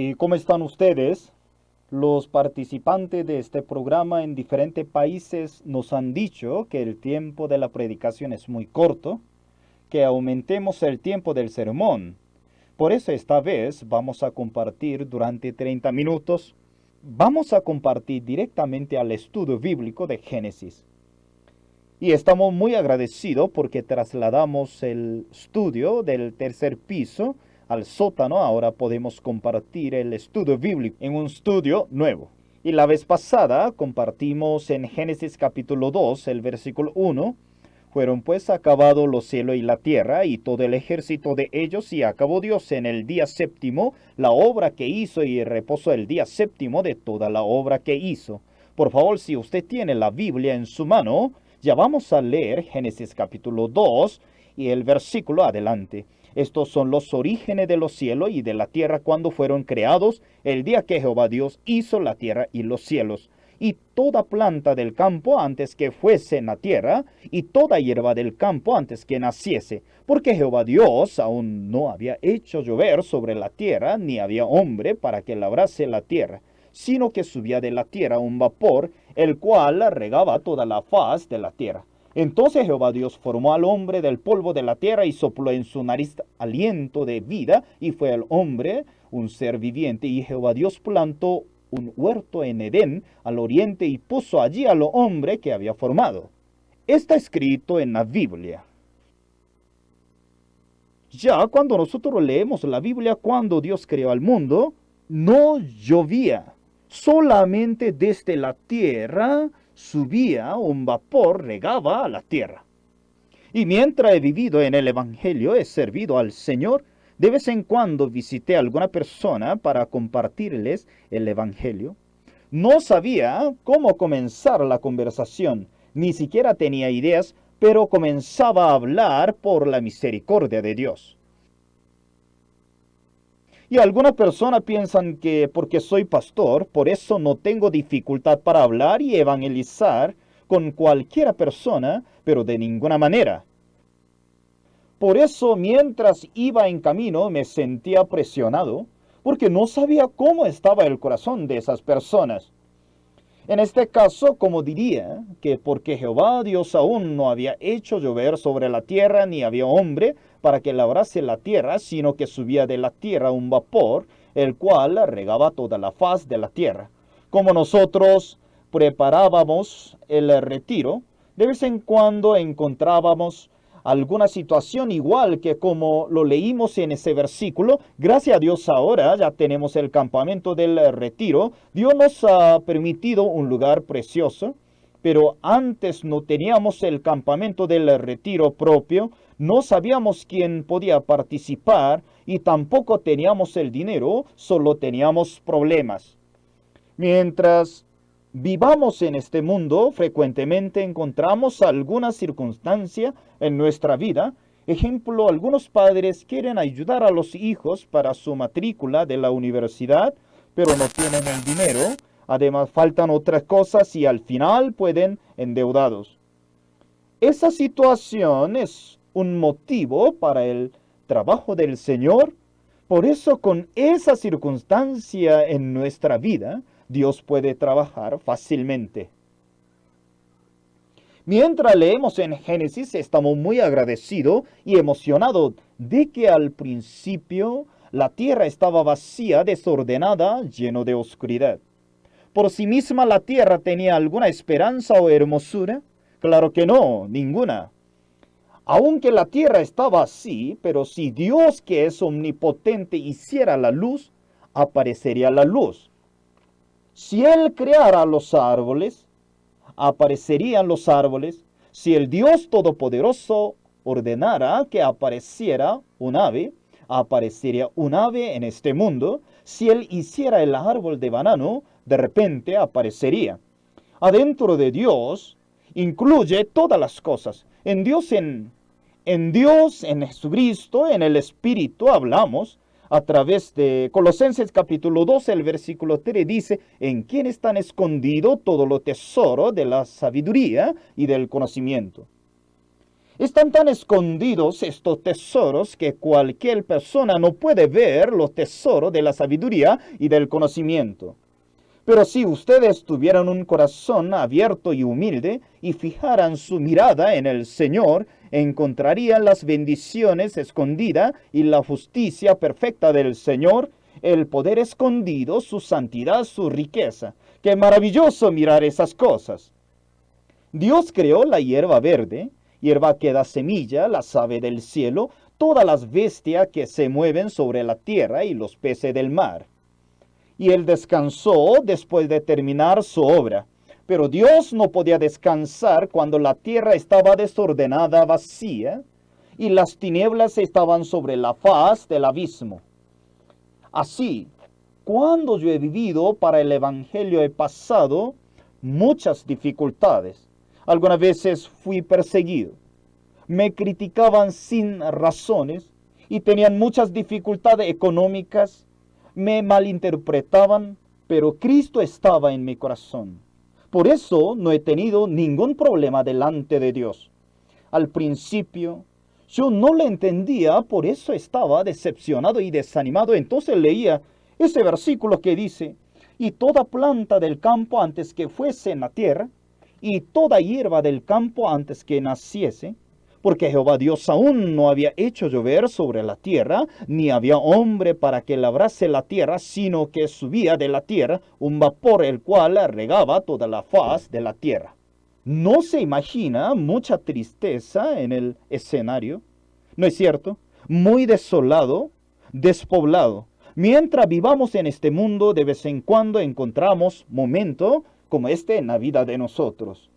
¿Y cómo están ustedes? Los participantes de este programa en diferentes países nos han dicho que el tiempo de la predicación es muy corto, que aumentemos el tiempo del sermón. Por eso esta vez vamos a compartir durante 30 minutos. Vamos a compartir directamente al estudio bíblico de Génesis. Y estamos muy agradecidos porque trasladamos el estudio del tercer piso al sótano. Ahora podemos compartir el estudio bíblico en un estudio nuevo. Y la vez pasada compartimos en Génesis capítulo 2, el versículo 1. Fueron pues acabados los cielos y la tierra y todo el ejército de ellos, y acabó Dios en el día séptimo la obra que hizo, y reposó el día séptimo de toda la obra que hizo. Por favor, si usted tiene la Biblia en su mano, ya vamos a leer Génesis capítulo 2 y el versículo adelante. Estos son los orígenes de los cielos y de la tierra cuando fueron creados, el día que Jehová Dios hizo la tierra y los cielos. Y toda planta del campo antes que fuese en la tierra, y toda hierba del campo antes que naciese, porque Jehová Dios aún no había hecho llover sobre la tierra, ni había hombre para que labrase la tierra, sino que subía de la tierra un vapor, el cual regaba toda la faz de la tierra. Entonces Jehová Dios formó al hombre del polvo de la tierra y sopló en su nariz aliento de vida, y fue el hombre un ser viviente. Y Jehová Dios plantó un huerto en Edén al oriente y puso allí al hombre que había formado. Está escrito en la Biblia. Ya cuando nosotros leemos la Biblia, cuando Dios creó al mundo, no llovía. Solamente desde la tierra subía un vapor, regaba a la tierra. Y mientras he vivido en el Evangelio, he servido al Señor, de vez en cuando visité a alguna persona para compartirles el Evangelio. No sabía cómo comenzar la conversación, ni siquiera tenía ideas, pero comenzaba a hablar por la misericordia de Dios. Y algunas personas piensan que porque soy pastor, por eso no tengo dificultad para hablar y evangelizar con cualquier persona, pero de ninguna manera. Por eso, mientras iba en camino, me sentía presionado, porque no sabía cómo estaba el corazón de esas personas. En este caso, como diría, que porque Jehová Dios aún no había hecho llover sobre la tierra, ni había hombre para que labrase la tierra, sino que subía de la tierra un vapor, el cual regaba toda la faz de la tierra. Como nosotros preparábamos el retiro, de vez en cuando encontrábamos alguna situación igual que como lo leímos en ese versículo. Gracias a Dios ahora ya tenemos el campamento del retiro. Dios nos ha permitido un lugar precioso, pero antes no teníamos el campamento del retiro propio, no sabíamos quién podía participar y tampoco teníamos el dinero, solo teníamos problemas. Mientras vivamos en este mundo, frecuentemente encontramos alguna circunstancia en nuestra vida. Ejemplo, algunos padres quieren ayudar a los hijos para su matrícula de la universidad, pero no tienen el dinero. Además, faltan otras cosas y al final pueden endeudados. Esa situación es un motivo para el trabajo del Señor. Por eso, con esa circunstancia en nuestra vida, Dios puede trabajar fácilmente. Mientras leemos en Génesis, estamos muy agradecidos y emocionados de que al principio la tierra estaba vacía, desordenada, lleno de oscuridad. ¿Por sí misma la tierra tenía alguna esperanza o hermosura? Claro que no, ninguna. Aunque la tierra estaba así, pero si Dios, que es omnipotente, hiciera la luz, aparecería la luz. Si Él creara los árboles, aparecerían los árboles. Si el Dios Todopoderoso ordenara que apareciera un ave, aparecería un ave en este mundo. Si Él hiciera el árbol de banano, de repente aparecería. Adentro de Dios incluye todas las cosas. En Dios, en Jesucristo, en el Espíritu hablamos a través de Colosenses capítulo 12, el versículo 3 dice, en quien están escondidos todo lo tesoro de la sabiduría y del conocimiento. Están tan escondidos estos tesoros que cualquier persona no puede ver los tesoros de la sabiduría y del conocimiento. Pero si ustedes tuvieran un corazón abierto y humilde y fijaran su mirada en el Señor, encontrarían las bendiciones escondidas y la justicia perfecta del Señor, el poder escondido, su santidad, su riqueza. ¡Qué maravilloso mirar esas cosas! Dios creó la hierba verde, hierba que da semilla, las aves del cielo, todas las bestias que se mueven sobre la tierra y los peces del mar. Y él descansó después de terminar su obra. Pero Dios no podía descansar cuando la tierra estaba desordenada, vacía, y las tinieblas estaban sobre la faz del abismo. Así, cuando yo he vivido para el Evangelio he pasado muchas dificultades. Algunas veces fui perseguido. Me criticaban sin razones y tenían muchas dificultades económicas. Me malinterpretaban, pero Cristo estaba en mi corazón. Por eso no he tenido ningún problema delante de Dios. Al principio yo no le entendía, por eso estaba decepcionado y desanimado. Entonces leía ese versículo que dice, y toda planta del campo antes que fuese en la tierra, y toda hierba del campo antes que naciese, porque Jehová Dios aún no había hecho llover sobre la tierra, ni había hombre para que labrase la tierra, sino que subía de la tierra un vapor el cual regaba toda la faz de la tierra. ¿No se imagina mucha tristeza en el escenario? ¿No es cierto? Muy desolado, despoblado. Mientras vivamos en este mundo, de vez en cuando encontramos momentos como este en la vida de nosotros.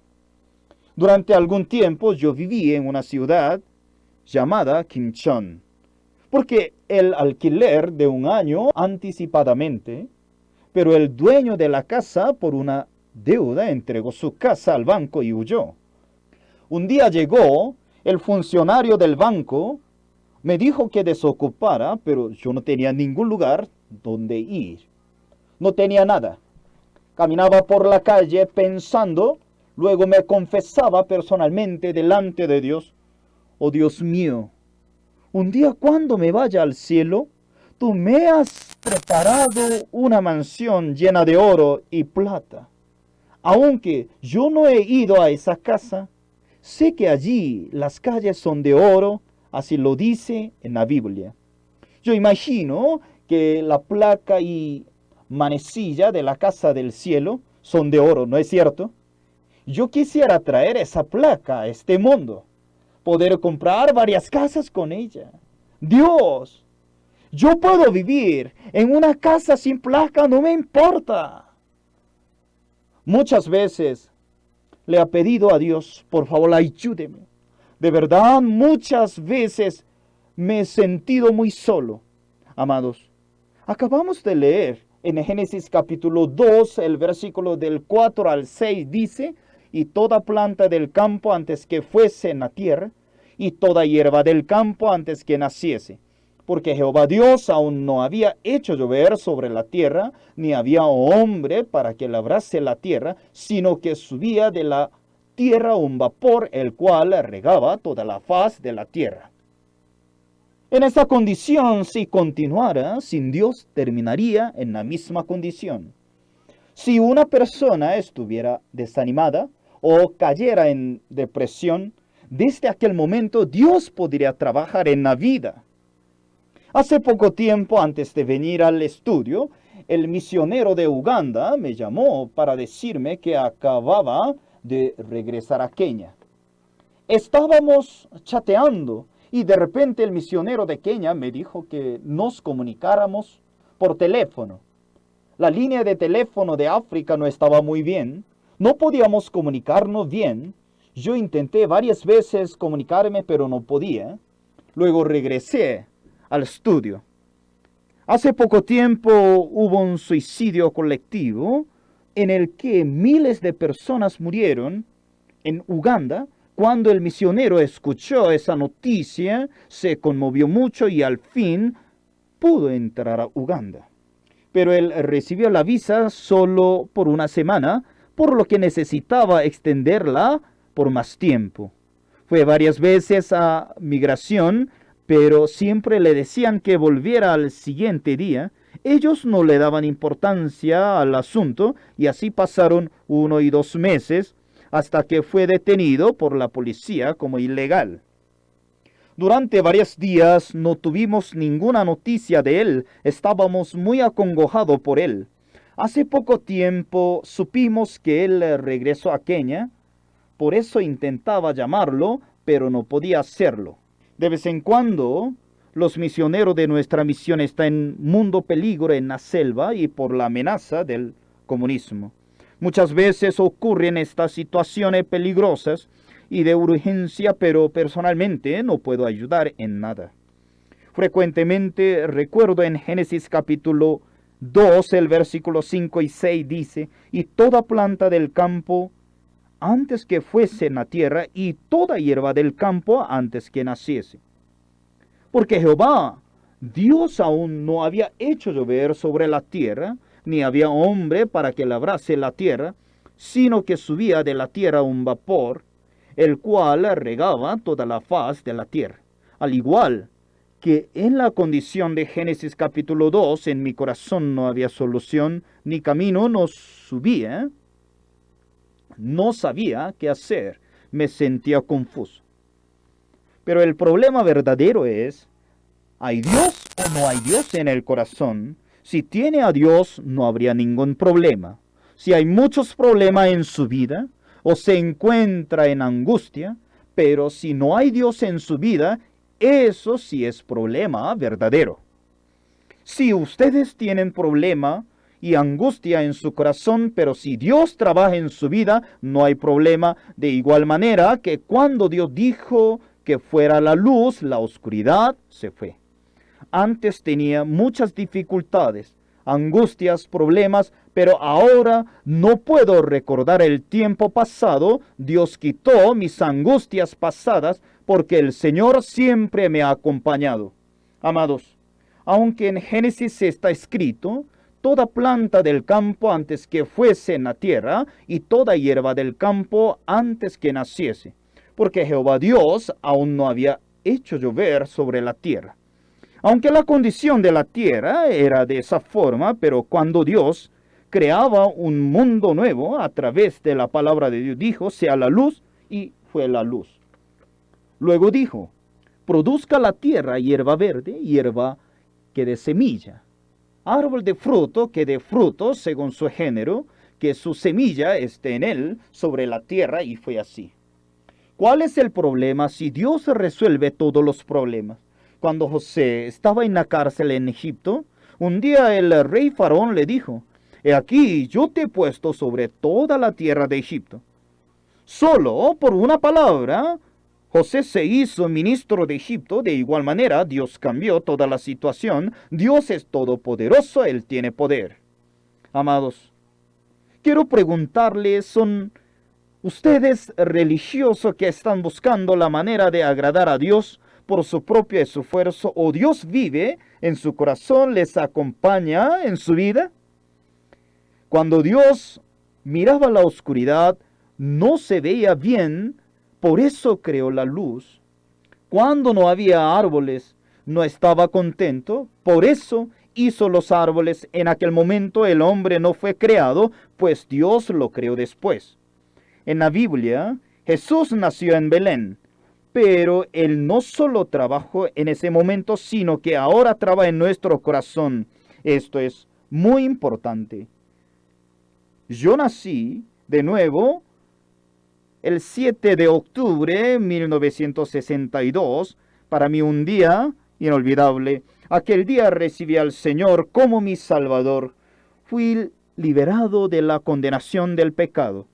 Durante algún tiempo yo viví en una ciudad llamada Kimchon, porque el alquiler de un año anticipadamente, pero el dueño de la casa por una deuda entregó su casa al banco y huyó. Un día llegó el funcionario del banco, me dijo que desocupara, pero yo no tenía ningún lugar donde ir. No tenía nada. Caminaba por la calle pensando. Luego me confesaba personalmente delante de Dios, oh Dios mío, un día cuando me vaya al cielo, tú me has preparado una mansión llena de oro y plata. Aunque yo no he ido a esa casa, sé que allí las calles son de oro, así lo dice en la Biblia. Yo imagino que la placa y manecilla de la casa del cielo son de oro, ¿no es cierto? Yo quisiera traer esa placa a este mundo, poder comprar varias casas con ella. Dios, yo puedo vivir en una casa sin placa, no me importa. Muchas veces le he pedido a Dios, por favor, ayúdeme. De verdad, muchas veces me he sentido muy solo. Amados, acabamos de leer en Génesis capítulo 2, el versículo del 4 al 6 dice, y toda planta del campo antes que fuese en la tierra, y toda hierba del campo antes que naciese. Porque Jehová Dios aún no había hecho llover sobre la tierra, ni había hombre para que labrase la tierra, sino que subía de la tierra un vapor, el cual regaba toda la faz de la tierra. En esa condición, si continuara sin Dios, terminaría en la misma condición. Si una persona estuviera desanimada, o cayera en depresión, desde aquel momento Dios podría trabajar en la vida. Hace poco tiempo, antes de venir al estudio, el misionero de Uganda me llamó para decirme que acababa de regresar a Kenia. Estábamos chateando y de repente el misionero de Kenia me dijo que nos comunicáramos por teléfono. La línea de teléfono de África no estaba muy bien. No podíamos comunicarnos bien. Yo intenté varias veces comunicarme, pero no podía. Luego regresé al estudio. Hace poco tiempo hubo un suicidio colectivo en el que miles de personas murieron en Uganda. Cuando el misionero escuchó esa noticia, se conmovió mucho y al fin pudo entrar a Uganda. Pero él recibió la visa solo por una semana, por lo que necesitaba extenderla por más tiempo. Fue varias veces a migración, pero siempre le decían que volviera al siguiente día. Ellos no le daban importancia al asunto y así pasaron 1 y 2 meses hasta que fue detenido por la policía como ilegal. Durante varios días no tuvimos ninguna noticia de él. Estábamos muy acongojados por él. Hace poco tiempo supimos que él regresó a Kenia. Por eso intentaba llamarlo, pero no podía hacerlo. De vez en cuando, los misioneros de nuestra misión están en mundo peligro en la selva y por la amenaza del comunismo. Muchas veces ocurren estas situaciones peligrosas y de urgencia, pero personalmente no puedo ayudar en nada. Frecuentemente recuerdo en Génesis capítulo 2, el versículo 5 y 6 dice, y toda planta del campo antes que fuese en la tierra, y toda hierba del campo antes que naciese. Porque Jehová, Dios aún no había hecho llover sobre la tierra, ni había hombre para que labrase la tierra, sino que subía de la tierra un vapor, el cual regaba toda la faz de la tierra. Al igual que en la condición de Génesis capítulo 2, en mi corazón no había solución, ni camino no subía, no sabía qué hacer, me sentía confuso. Pero el problema verdadero es, ¿hay Dios o no hay Dios en el corazón? Si tiene a Dios, no habría ningún problema. Si hay muchos problemas en su vida, o se encuentra en angustia, pero si no hay Dios en su vida, eso sí es problema verdadero. Si ustedes tienen problema y angustia en su corazón, pero si Dios trabaja en su vida, no hay problema. De igual manera que cuando Dios dijo que fuera la luz, la oscuridad se fue. Antes tenía muchas dificultades, angustias, problemas, pero ahora no puedo recordar el tiempo pasado. Dios quitó mis angustias pasadas porque el Señor siempre me ha acompañado. Amados, aunque en Génesis está escrito, toda planta del campo antes que fuese en la tierra, y toda hierba del campo antes que naciese, porque Jehová Dios aún no había hecho llover sobre la tierra. Aunque la condición de la tierra era de esa forma, pero cuando Dios creaba un mundo nuevo a través de la palabra de Dios, dijo, sea la luz, y fue la luz. Luego dijo, produzca la tierra hierba verde, hierba que dé semilla, árbol de fruto que dé fruto según su género, que su semilla esté en él sobre la tierra, y fue así. ¿Cuál es el problema si Dios resuelve todos los problemas? Cuando José estaba en la cárcel en Egipto, un día el rey Faraón le dijo, he aquí yo te he puesto sobre toda la tierra de Egipto. Solo por una palabra, José se hizo ministro de Egipto. De igual manera, Dios cambió toda la situación. Dios es todopoderoso, Él tiene poder. Amados, quiero preguntarles, ¿son ustedes religiosos que están buscando la manera de agradar a Dios por su propio esfuerzo, o Dios vive en su corazón, les acompaña en su vida? Cuando Dios miraba la oscuridad, no se veía bien, por eso creó la luz. Cuando no había árboles, no estaba contento, por eso hizo los árboles. En aquel momento el hombre no fue creado, pues Dios lo creó después. En la Biblia, Jesús nació en Belén, pero Él no solo trabajó en ese momento, sino que ahora trabaja en nuestro corazón. Esto es muy importante. Yo nací de nuevo el 7 de octubre de 1962, para mí un día inolvidable. Aquel día recibí al Señor como mi Salvador. Fui liberado de la condenación del pecado.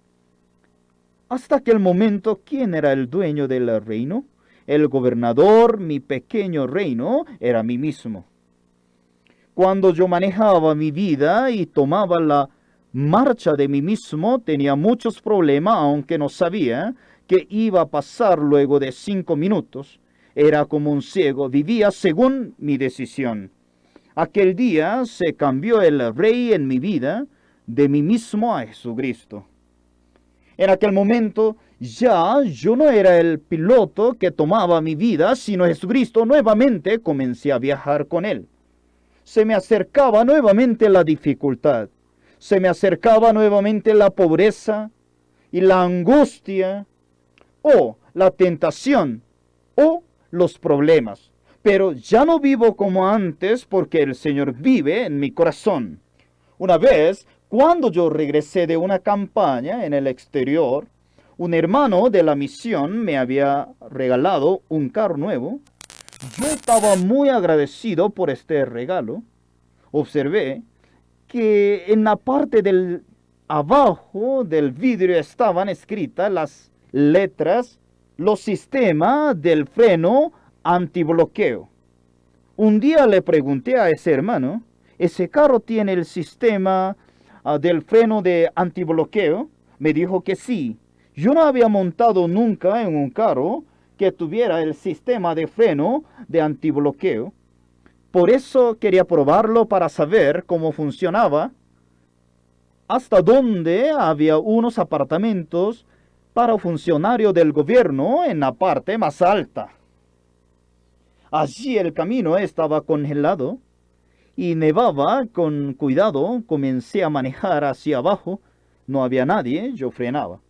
Hasta aquel momento, ¿quién era el dueño del reino? El gobernador, mi pequeño reino, era mí mismo. Cuando yo manejaba mi vida y tomaba la marcha de mí mismo, tenía muchos problemas, aunque no sabía qué iba a pasar luego de 5 minutos. Era como un ciego, vivía según mi decisión. Aquel día se cambió el rey en mi vida, de mí mismo a Jesucristo. En aquel momento ya yo no era el piloto que tomaba mi vida, sino Jesucristo. Nuevamente comencé a viajar con Él. Se me acercaba nuevamente la dificultad. Se me acercaba nuevamente la pobreza y la angustia, o la tentación, o los problemas. Pero ya no vivo como antes porque el Señor vive en mi corazón. Una vez, cuando yo regresé de una campaña en el exterior, un hermano de la misión me había regalado un carro nuevo. Yo estaba muy agradecido por este regalo. Observé que en la parte del abajo del vidrio estaban escritas las letras, los sistemas del freno antibloqueo. Un día le pregunté a ese hermano, ¿ese carro tiene el sistema del freno de antibloqueo? Me dijo que sí. Yo no había montado nunca en un carro que tuviera el sistema de freno de antibloqueo. Por eso quería probarlo para saber cómo funcionaba. Hasta dónde había unos apartamentos para funcionarios del gobierno en la parte más alta. Allí el camino estaba congelado y nevaba. Con cuidado comencé a manejar hacia abajo. No había nadie, yo frenaba.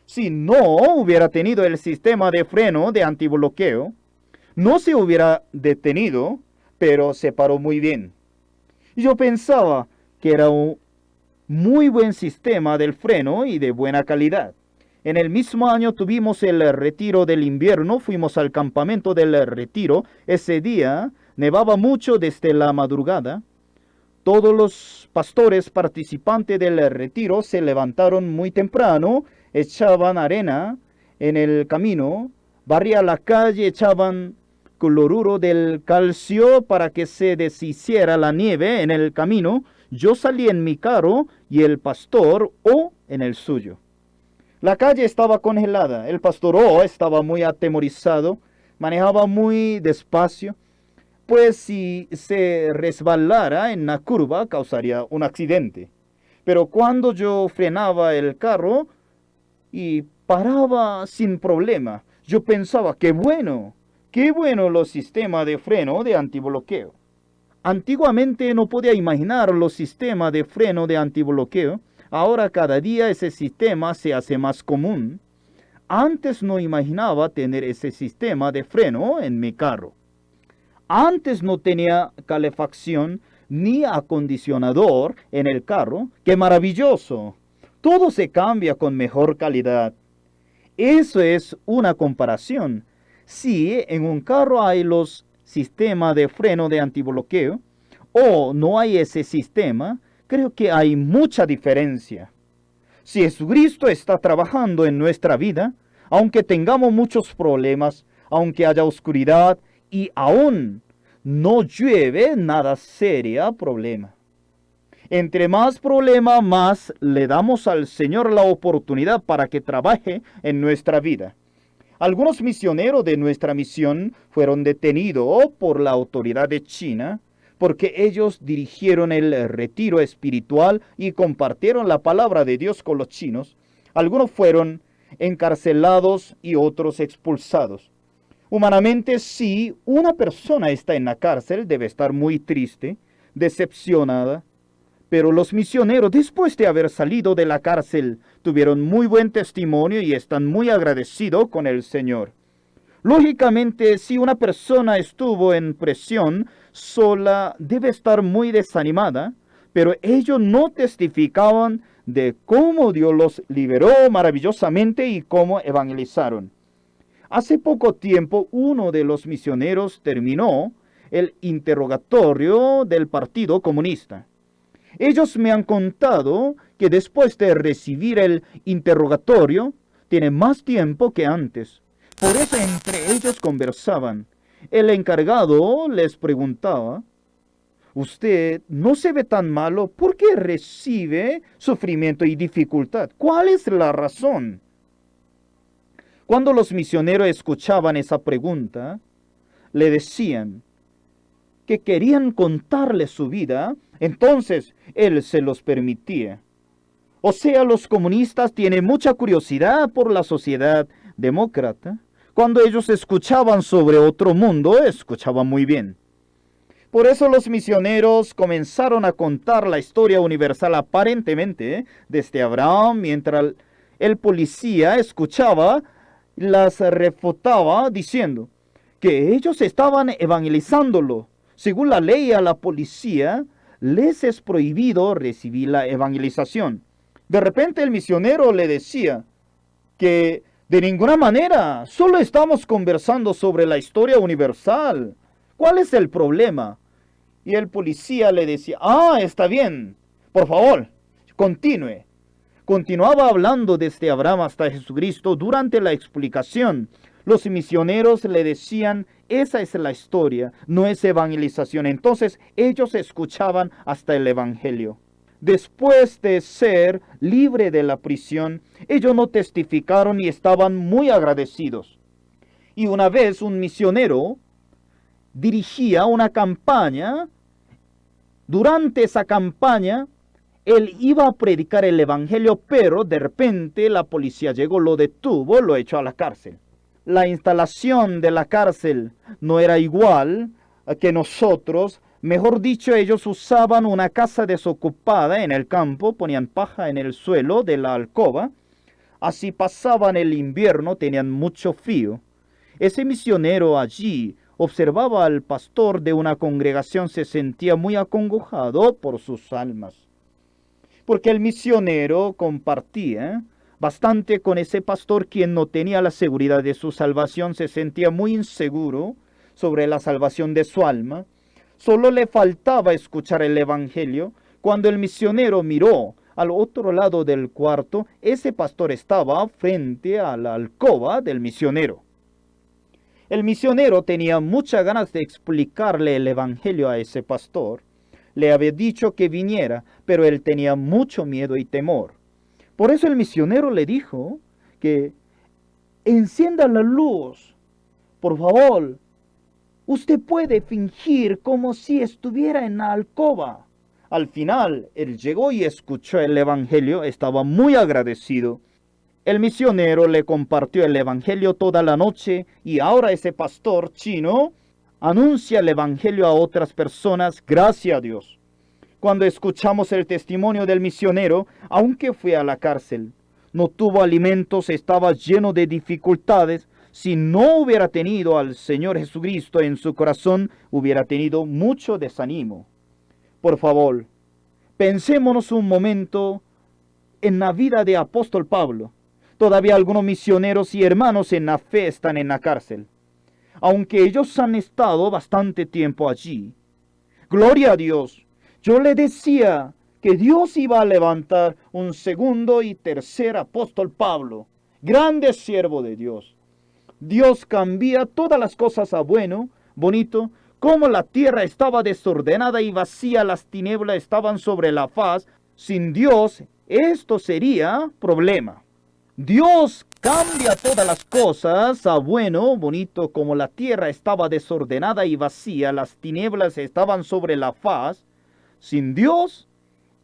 Si no hubiera tenido el sistema de freno de antibloqueo, no se hubiera detenido, pero se paró muy bien. Yo pensaba que era un muy buen sistema del freno y de buena calidad. En el mismo año tuvimos el retiro del invierno, fuimos al campamento del retiro. Ese día nevaba mucho desde la madrugada. Todos los pastores participantes del retiro se levantaron muy temprano, echaban arena en el camino, barrían la calle, echaban cloruro del calcio para que se deshiciera la nieve en el camino. Yo salí en mi carro y el pastor en el suyo. La calle estaba congelada. El pastor estaba muy atemorizado, manejaba muy despacio, pues si se resbalara en la curva causaría un accidente. Pero cuando yo frenaba el carro y paraba sin problema, yo pensaba, qué bueno los sistemas de freno de antibloqueo. Antiguamente no podía imaginar los sistemas de freno de antibloqueo. Ahora cada día ese sistema se hace más común. Antes no imaginaba tener ese sistema de freno en mi carro. Antes no tenía calefacción ni acondicionador en el carro. ¡Qué maravilloso! Todo se cambia con mejor calidad. Eso es una comparación. Si en un carro hay los sistemas de freno de antibloqueo o no hay ese sistema, creo que hay mucha diferencia. Si Jesucristo está trabajando en nuestra vida, aunque tengamos muchos problemas, aunque haya oscuridad y aún no llueve, nada sería problema. Entre más problema, más le damos al Señor la oportunidad para que trabaje en nuestra vida. Algunos misioneros de nuestra misión fueron detenidos por la autoridad de China porque ellos dirigieron el retiro espiritual y compartieron la palabra de Dios con los chinos. Algunos fueron encarcelados y otros expulsados. Humanamente, si una persona está en la cárcel, debe estar muy triste, decepcionada. Pero los misioneros, después de haber salido de la cárcel, tuvieron muy buen testimonio y están muy agradecidos con el Señor. Lógicamente, si una persona estuvo en prisión sola, debe estar muy desanimada, pero ellos no testificaban de cómo Dios los liberó maravillosamente y cómo evangelizaron. Hace poco tiempo, uno de los misioneros terminó el interrogatorio del Partido Comunista. Ellos me han contado que después de recibir el interrogatorio, tiene más tiempo que antes. Por eso entre ellos conversaban. El encargado les preguntaba, «Usted no se ve tan malo, ¿por qué recibe sufrimiento y dificultad? ¿Cuál es la razón?» Cuando los misioneros escuchaban esa pregunta, le decían que querían contarle su vida, entonces él se los permitía. O sea, los comunistas tienen mucha curiosidad por la sociedad demócrata. Cuando ellos escuchaban sobre otro mundo, escuchaban muy bien. Por eso los misioneros comenzaron a contar la historia universal aparentemente desde Abraham, mientras el policía escuchaba, las refutaba diciendo que ellos estaban evangelizándolo. Según la ley, a la policía les es prohibido recibir la evangelización. De repente el misionero le decía que de ninguna manera, solo estamos conversando sobre la historia universal. ¿Cuál es el problema? Y el policía le decía, está bien, por favor, continúe. Continuaba hablando desde Abraham hasta Jesucristo durante la explicación. Los misioneros le decían, esa es la historia, no es evangelización. Entonces ellos escuchaban hasta el evangelio. Después de ser libre de la prisión, ellos no testificaron y estaban muy agradecidos. Y una vez un misionero dirigía una campaña. Durante esa campaña, él iba a predicar el evangelio, pero de repente la policía llegó, lo detuvo, lo echó a la cárcel. La instalación de la cárcel no era igual que nosotros. Mejor dicho, ellos usaban una casa desocupada en el campo, ponían paja en el suelo de la alcoba. Así pasaban el invierno, tenían mucho frío. Ese misionero allí observaba al pastor de una congregación, se sentía muy acongojado por sus almas. Porque el misionero compartía bastante con ese pastor, quien no tenía la seguridad de su salvación, se sentía muy inseguro sobre la salvación de su alma. Solo le faltaba escuchar el evangelio. Cuando el misionero miró al otro lado del cuarto, ese pastor estaba frente a la alcoba del misionero. El misionero tenía muchas ganas de explicarle el evangelio a ese pastor. Le había dicho que viniera, pero él tenía mucho miedo y temor. Por eso el misionero le dijo que encienda la luz. Por favor, usted puede fingir como si estuviera en la alcoba. Al final, él llegó y escuchó el evangelio, estaba muy agradecido. El misionero le compartió el evangelio toda la noche y ahora ese pastor chino anuncia el evangelio a otras personas, gracias a Dios. Cuando escuchamos el testimonio del misionero, aunque fue a la cárcel, no tuvo alimentos, estaba lleno de dificultades. Si no hubiera tenido al Señor Jesucristo en su corazón, hubiera tenido mucho desánimo. Por favor, pensémonos un momento en la vida de apóstol Pablo. Todavía algunos misioneros y hermanos en la fe están en la cárcel, aunque ellos han estado bastante tiempo allí. Gloria a Dios. Yo le decía que Dios iba a levantar un segundo y tercer apóstol Pablo, grande siervo de Dios. Dios cambia todas las cosas a bueno, bonito. Como la tierra estaba desordenada y vacía, las tinieblas estaban sobre la faz. Sin Dios, esto sería problema. Dios cambia todas las cosas a bueno, bonito. Como la tierra estaba desordenada y vacía, las tinieblas estaban sobre la faz. Sin Dios,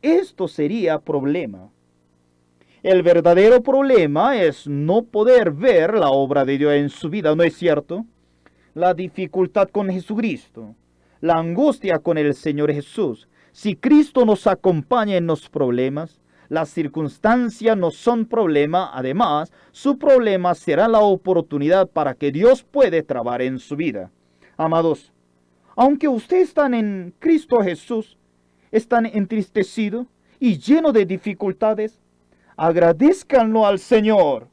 esto sería problema. El verdadero problema es no poder ver la obra de Dios en su vida, ¿no es cierto? La dificultad con Jesucristo, la angustia con el Señor Jesús. Si Cristo nos acompaña en los problemas, las circunstancias no son problema. Además, su problema será la oportunidad para que Dios pueda trabajar en su vida. Amados, aunque ustedes están en Cristo Jesús, están entristecidos y llenos de dificultades, agradézcanlo al Señor.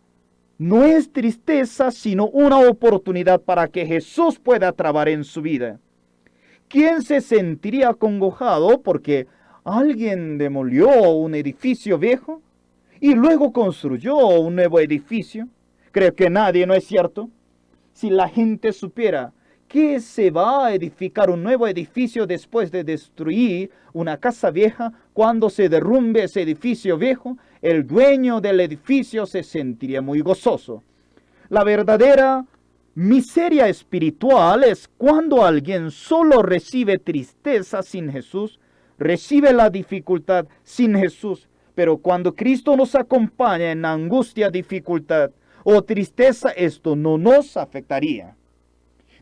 No es tristeza, sino una oportunidad para que Jesús pueda trabajar en su vida. ¿Quién se sentiría acongojado porque alguien demolió un edificio viejo y luego construyó un nuevo edificio? Creo que nadie, ¿no es cierto? Si la gente supiera que se va a edificar un nuevo edificio después de destruir una casa vieja, cuando se derrumbe ese edificio viejo, el dueño del edificio se sentiría muy gozoso. La verdadera miseria espiritual es cuando alguien solo recibe tristeza sin Jesús, recibe la dificultad sin Jesús, Pero cuando Cristo nos acompaña en angustia, dificultad o tristeza, esto no nos afectaría.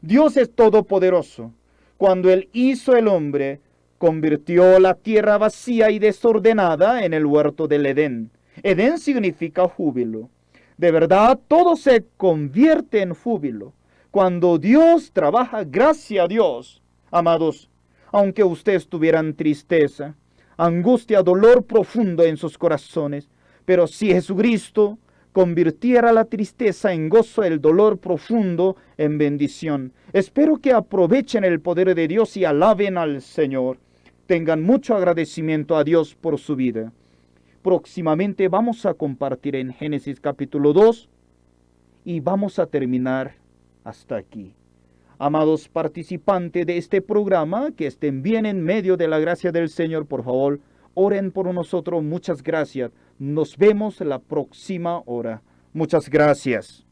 Dios es todopoderoso. Cuando Él hizo el hombre, convirtió la tierra vacía y desordenada en el huerto del Edén. Edén significa júbilo. De verdad, todo se convierte en júbilo. Cuando Dios trabaja, gracias a Dios, amados, aunque ustedes tuvieran tristeza, angustia, dolor profundo en sus corazones, pero si Jesucristo convirtiera la tristeza en gozo, el dolor profundo en bendición. Espero que aprovechen el poder de Dios y alaben al Señor. Tengan mucho agradecimiento a Dios por su vida. Próximamente vamos a compartir en Génesis capítulo 2 y vamos a terminar hasta aquí. Amados participantes de este programa, que estén bien en medio de la gracia del Señor, por favor, oren por nosotros. Muchas gracias. Nos vemos la próxima hora. Muchas gracias.